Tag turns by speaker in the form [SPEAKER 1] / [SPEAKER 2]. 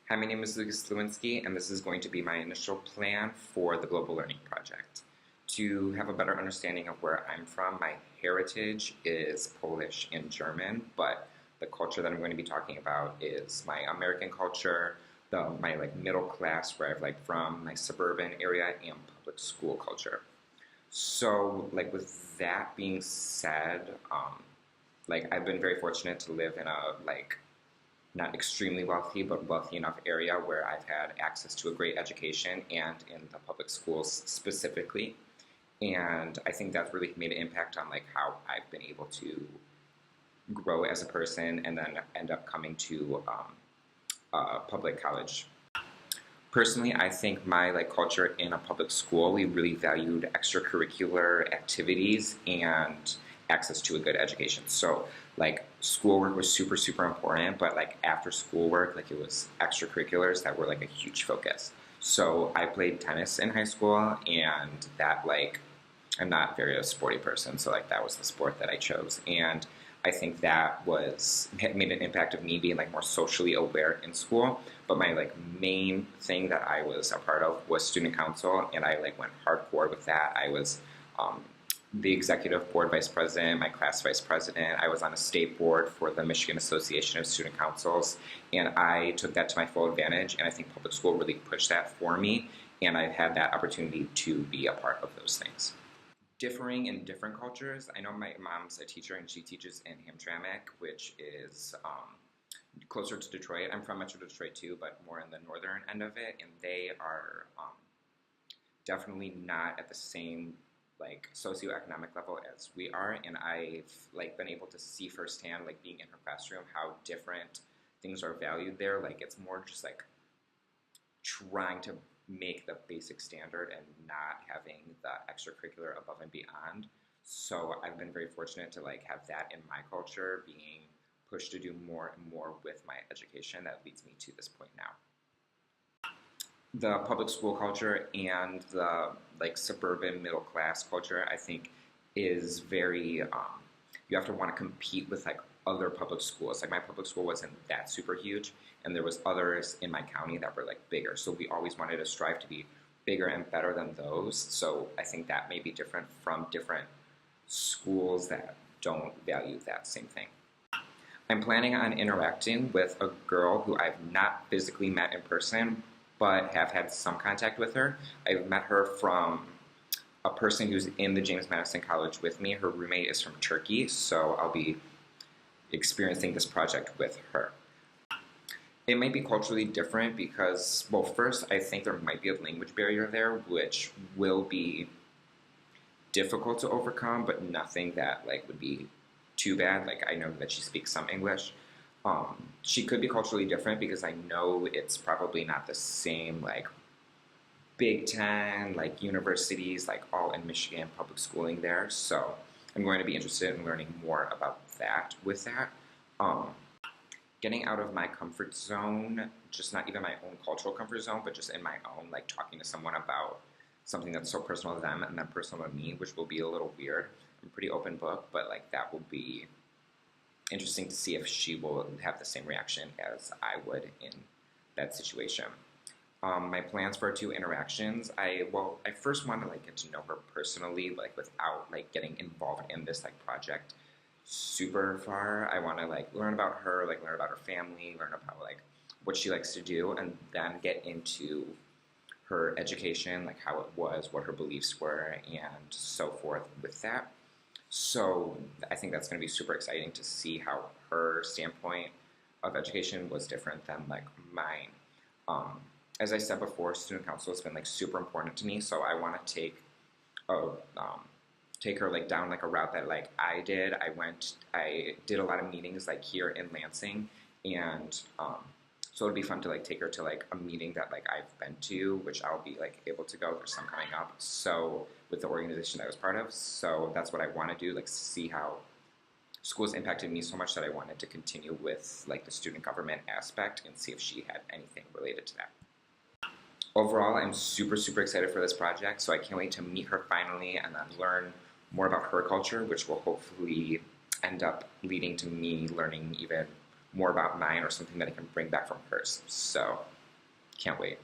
[SPEAKER 1] Hi, my name is Sliwinski, and this is going to be my initial plan for the Global Learning Project. To have a better understanding of where I'm from, my heritage is Polish and German, but the culture that I'm going to be talking about is my American culture, my middle class where I'm from, my suburban area, and public school culture. So with that being said, I've been very fortunate to live in a not extremely wealthy, but wealthy enough area where I've had access to a great education and in the public schools specifically. And I think that's really made an impact on how I've been able to grow as a person and then end up coming to public college. Personally, I think my culture in a public school, we really valued extracurricular activities and access to a good education. So schoolwork was super important, but after schoolwork, it was extracurriculars that were a huge focus. So I played tennis in high school, and that I'm not very a sporty person, so that was the sport that I chose. And I think that was made an impact of me being more socially aware in school. But my main thing that I was a part of was student council, and I went hardcore with that. I was the executive board vice president, my class vice president. I was on a state board for the Michigan Association of Student Councils, and I took that to my full advantage. And I think public school really pushed that for me, and I've had that opportunity to be a part of those things. Differing in different cultures. I know my mom's a teacher and she teaches in Hamtramck, which is closer to Detroit. I'm from Metro Detroit too, but more in the northern end of it, and they are definitely not at the same socioeconomic level as we are. And I've been able to see firsthand, being in her classroom, how different things are valued there. It's more just trying to make the basic standard and not having the extracurricular above and beyond. So I've been very fortunate to have that in my culture, being pushed to do more and more with my education that leads me to this point now. The public school culture and the suburban middle class culture, I think, is very you have to want to compete with other public schools. My public school wasn't that super huge, and there was others in my county that were bigger. So we always wanted to strive to be bigger and better than those. So I think that may be different from different schools that don't value that same thing. I'm planning on interacting with a girl who I've not physically met in person, but have had some contact with her. I've met her from a person who's in the James Madison College with me. Her roommate is from Turkey, so I'll be experiencing this project with her. It might be culturally different because, well, first, I think there might be a language barrier there, which will be difficult to overcome, but nothing that would be too bad. I know that she speaks some English. She could be culturally different because I know it's probably not the same Big Ten, universities, all in Michigan public schooling there. So I'm going to be interested in learning more about that with that. Getting out of my comfort zone, just not even my own cultural comfort zone, but just in my own, talking to someone about something that's so personal to them and then personal to me, which will be a little weird. I'm a pretty open book, but that will be interesting to see if she will have the same reaction as I would in that situation. My plans for our two interactions, I first want to get to know her personally, without getting involved in this project super far. I want to learn about her, learn about her family, learn about what she likes to do, and then get into her education, how it was, what her beliefs were, and so forth with that. So I think that's going to be super exciting to see how her standpoint of education was different than mine. As I said before, student council has been super important to me, so I want to take her down a route that I did. I did a lot of meetings here in Lansing, and so it'd be fun to take her to a meeting that I've been to, which I'll be able to go. There's some coming up. So with the organization that I was part of, so that's what I want to do. See how schools impacted me so much that I wanted to continue with the student government aspect and see if she had anything related to that. Overall, I'm super excited for this project. So I can't wait to meet her finally and then learn more about her culture, which will hopefully end up leading to me learning even more about mine or something that I can bring back from hers. So Can't wait.